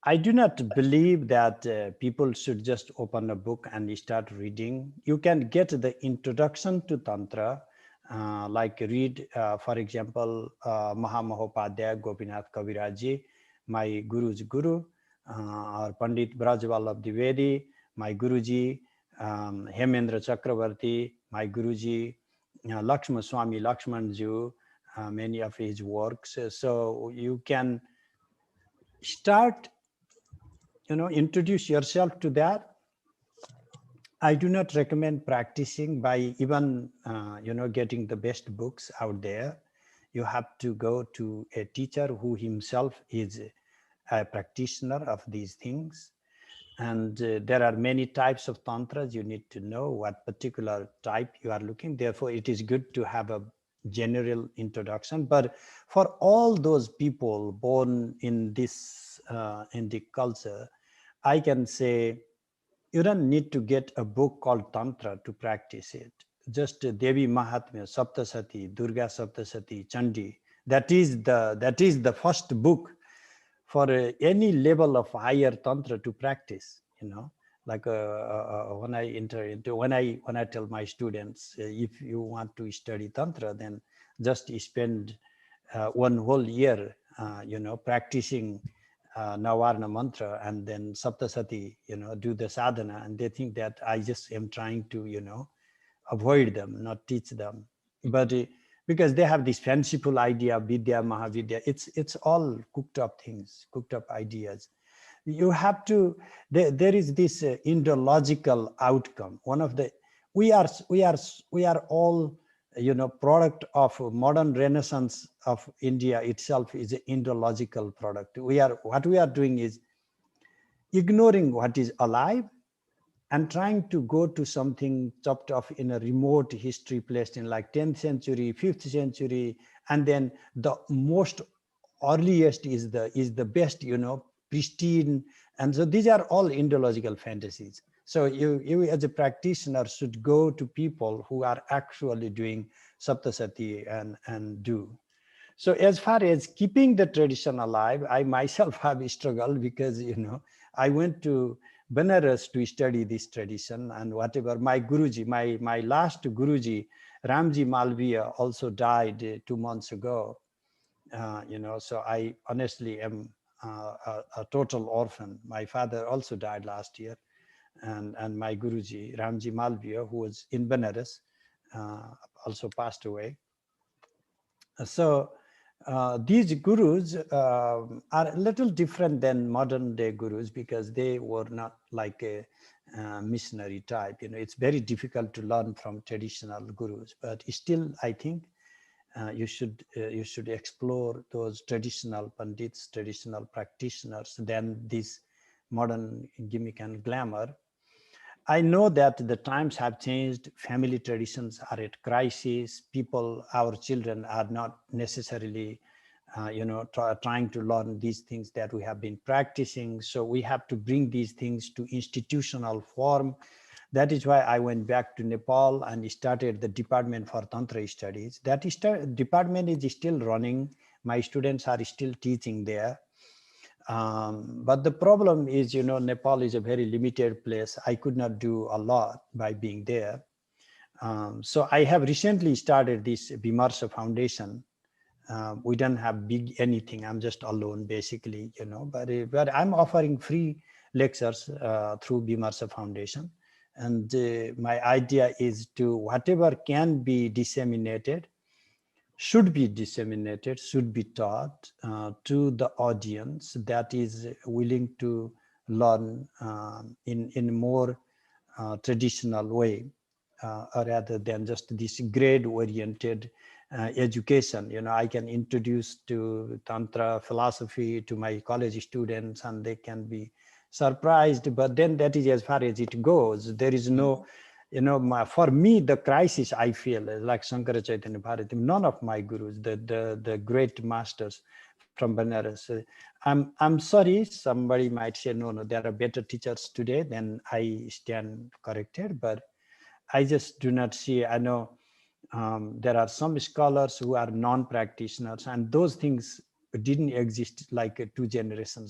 I do not believe that people should just open a book and start reading. You can get the introduction to Tantra, like read, for example, Mahamahopadhyaya Gopinath Kaviraji, my Guru's Guru, or Pandit Brajwallabh Dwivedi, my Guruji, Hemendra Chakravarti, my Guruji, Lakshman Swami Lakshmanju, many of his works. So you can start, introduce yourself to that. I do not recommend practicing by even, getting the best books out there. You have to go to a teacher who himself is a practitioner of these things. And there are many types of tantras. You need to know what particular type you are looking. Therefore, it is good to have a general introduction. But for all those people born in this in the culture, I can say you don't need to get a book called Tantra to practice it. Just Devi Mahatmya, Saptasati, Durga Saptasati, Chandi. That is the first book for any level of higher Tantra to practice. Like when I tell my students, if you want to study Tantra, then just spend one whole year, practicing Navarna mantra and then Saptasati, do the sadhana, and they think that I just am trying to, avoid them, not teach them. But because they have this fanciful idea of Vidya, Mahavidya, it's all cooked up things, cooked up ideas. You have to, there is this Indo-logical outcome. One of the, we are all, product of modern renaissance of India itself is an Indo-logical product. What we are doing is ignoring what is alive and trying to go to something chopped off in a remote history placed in like 10th century, 5th century, and then the most earliest is the best, pristine. And so these are all Indo-logical fantasies. So you as a practitioner should go to people who are actually doing Saptasati and do. So as far as keeping the tradition alive, I myself have struggled because, I went to Benares to study this tradition and whatever. My Guruji, my last Guruji, Ramji Malviya, also died 2 months ago. So I honestly am a total orphan. My father also died last year. And my Guruji, Ramji Malviya, who was in Benares, also passed away. So these gurus are a little different than modern day gurus because they were not like a missionary type. It's very difficult to learn from traditional gurus, but still I think you should explore those traditional pandits, traditional practitioners than this modern gimmick and glamour. I know that the times have changed. Family traditions are at crisis. Our children are not necessarily, trying to learn these things that we have been practicing. So we have to bring these things to institutional form. That is why I went back to Nepal and started the Department for Tantra Studies. That department is still running. My students are still teaching there. But the problem is, Nepal is a very limited place. I could not do a lot by being there. So I have recently started this Vimarsha Foundation. We don't have big anything. I'm just alone basically, but I'm offering free lectures through Vimarsha Foundation. And my idea is to whatever can be disseminated, should be disseminated, should be taught to the audience that is willing to learn in more traditional way, rather than just this grade-oriented education. I can introduce to Tantra philosophy to my college students and they can be surprised, but then that is as far as it goes. There is no, for me, the crisis I feel like Shankara Chaitanya Bharati, none of my gurus, the great masters from Benares. I'm sorry, somebody might say, no, there are better teachers today, then I stand corrected, but I just do not see. I know there are some scholars who are non-practitioners and those things didn't exist like 2 generations